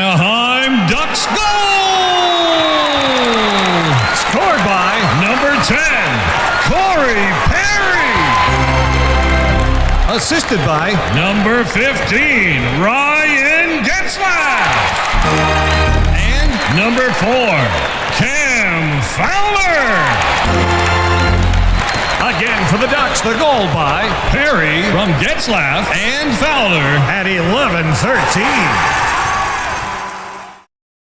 Anaheim Ducks goal! Scored by Number 10, Corey Perry. Assisted by Number 15, Ryan Getzlaff. And Number 4, Cam Fowler. Again for the Ducks, the goal by Perry from Getzlaff and Fowler at 11:13.